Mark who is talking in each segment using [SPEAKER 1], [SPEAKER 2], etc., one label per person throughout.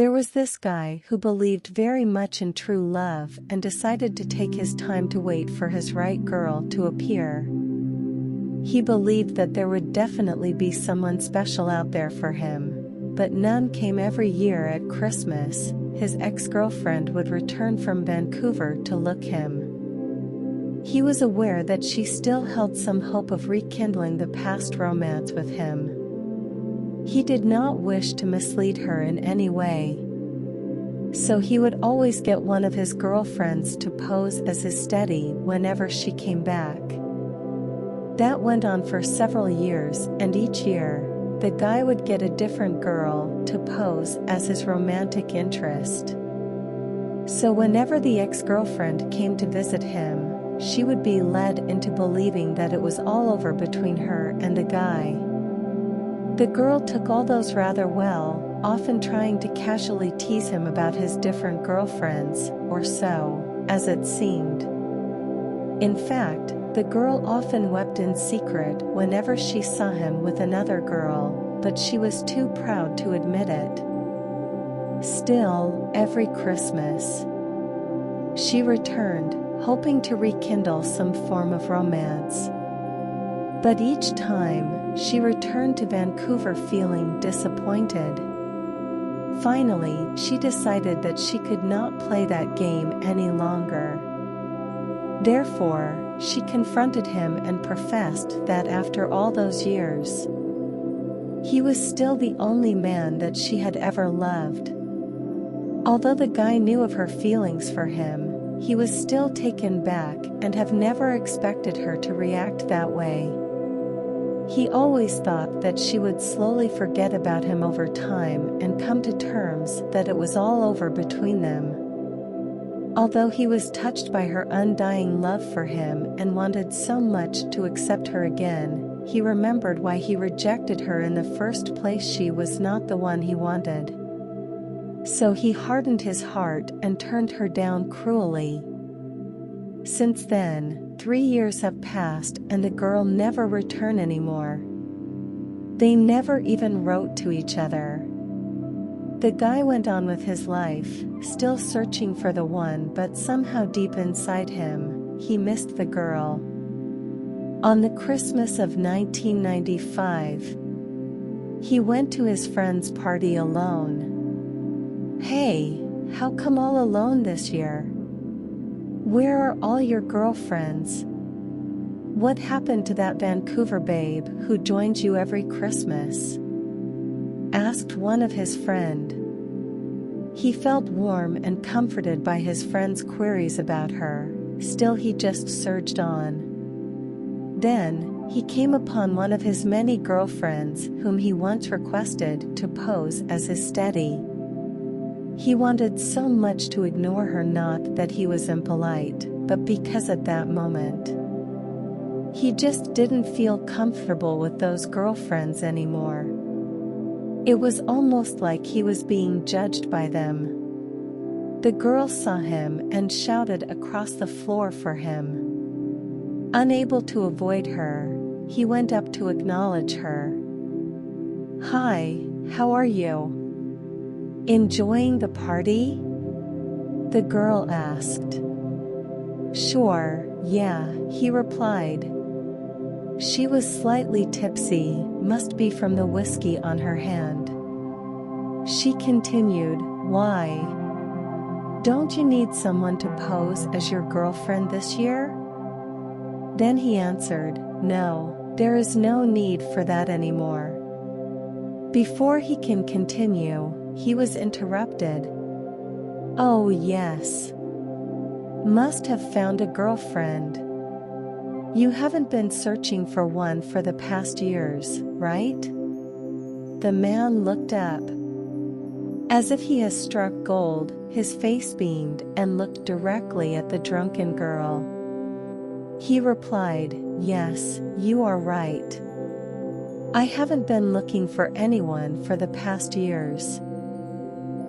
[SPEAKER 1] There was this guy who believed very much in true love and decided to take his time to wait for his right girl to appear. He believed that there would definitely be someone special out there for him, but none came. Every year at Christmas, his ex-girlfriend would return from Vancouver to look him. He was aware that she still held some hope of rekindling the past romance with him. He did not wish to mislead her in any way. So he would always get one of his girlfriends to pose as his steady whenever she came back. That went on for several years, and each year, the guy would get a different girl to pose as his romantic interest. So whenever the ex-girlfriend came to visit him, she would be led into believing that it was all over between her and the guy. The girl took all those rather well, often trying to casually tease him about his different girlfriends, or so, as it seemed. In fact, the girl often wept in secret whenever she saw him with another girl, but she was too proud to admit it. Still, every Christmas, she returned, hoping to rekindle some form of romance. But each time, she returned to Vancouver feeling disappointed. Finally, she decided that she could not play that game any longer. Therefore, she confronted him and professed that after all those years, he was still the only man that she had ever loved. Although the guy knew of her feelings for him, he was still taken back and have never expected her to react that way. He always thought that she would slowly forget about him over time and come to terms that it was all over between them. Although he was touched by her undying love for him and wanted so much to accept her again, he remembered why he rejected her in the first place. She was not the one he wanted. So he hardened his heart and turned her down cruelly. Since then, 3 years have passed and the girl never returned anymore. They never even wrote to each other. The guy went on with his life, still searching for the one, but somehow deep inside him, he missed the girl. On the Christmas of 1995, he went to his friend's party alone. "Hey, how come all alone this year? Where are all your girlfriends? What happened to that Vancouver babe who joins you every Christmas?" asked one of his friend. He felt warm and comforted by his friend's queries about her, still he just surged on. Then, he came upon one of his many girlfriends whom he once requested to pose as his steady. He wanted so much to ignore her, not that he was impolite, but because at that moment, he just didn't feel comfortable with those girlfriends anymore. It was almost like he was being judged by them. The girl saw him and shouted across the floor for him. Unable to avoid her, he went up to acknowledge her. "Hi, how are you? Enjoying the party?" the girl asked. "Sure, yeah," he replied. She was slightly tipsy, must be from the whiskey on her hand. She continued, "Why? Don't you need someone to pose as your girlfriend this year?" Then he answered, "No, there is no need for that anymore." Before he can continue, he was interrupted. "Oh yes. Must have found a girlfriend. You haven't been searching for one for the past years, right?" The man looked up. As if he has struck gold, his face beamed and looked directly at the drunken girl. He replied, "Yes, you are right. I haven't been looking for anyone for the past years."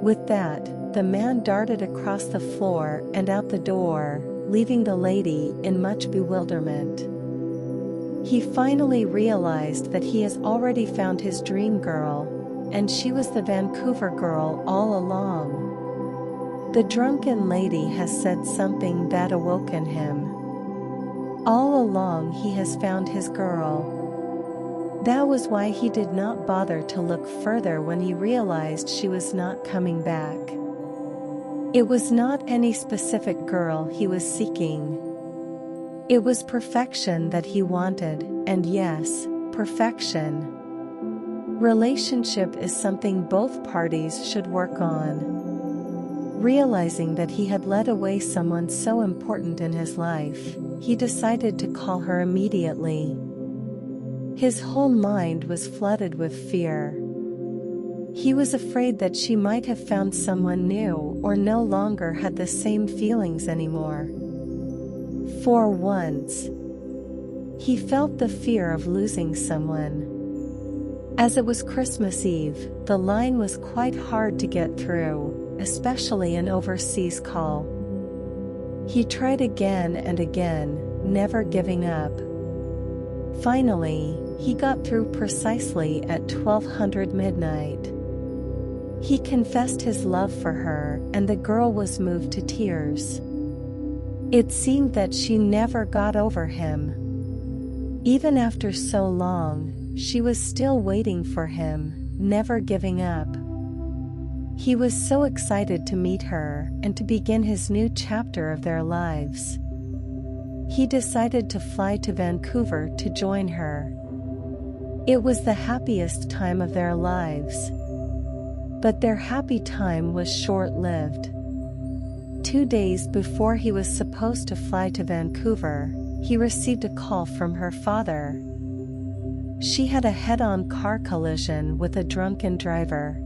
[SPEAKER 1] With that, the man darted across the floor and out the door, leaving the lady in much bewilderment. He finally realized that he has already found his dream girl, and she was the Vancouver girl all along. The drunken lady has said something that awoken him. All along he has found his girl. That was why he did not bother to look further when he realized she was not coming back. It was not any specific girl he was seeking. It was perfection that he wanted, and yes, perfection. Relationship is something both parties should work on. Realizing that he had led away someone so important in his life, he decided to call her immediately. His whole mind was flooded with fear. He was afraid that she might have found someone new or no longer had the same feelings anymore. For once, he felt the fear of losing someone. As it was Christmas Eve, the line was quite hard to get through, especially an overseas call. He tried again and again, never giving up. Finally, he got through precisely at 1200 midnight. He confessed his love for her, and the girl was moved to tears. It seemed that she never got over him. Even after so long, she was still waiting for him, never giving up. He was so excited to meet her and to begin his new chapter of their lives. He decided to fly to Vancouver to join her. It was the happiest time of their lives. But their happy time was short-lived. 2 days before he was supposed to fly to Vancouver, he received a call from her father. She had a head-on car collision with a drunken driver.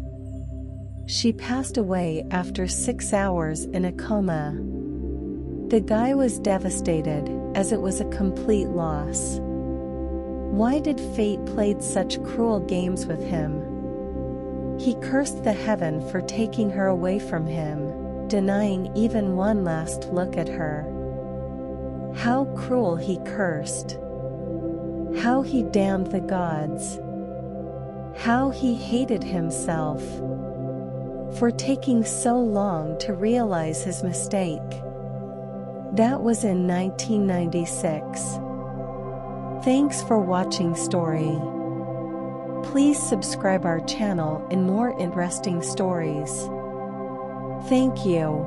[SPEAKER 1] She passed away after 6 hours in a coma. The guy was devastated, as it was a complete loss. Why did fate play such cruel games with him? He cursed the heaven for taking her away from him, denying even one last look at her. How cruel he cursed. How he damned the gods. How he hated himself for taking so long to realize his mistake. That was in 1996. Thanks for watching story. Please subscribe our channel in more interesting stories. Thank you.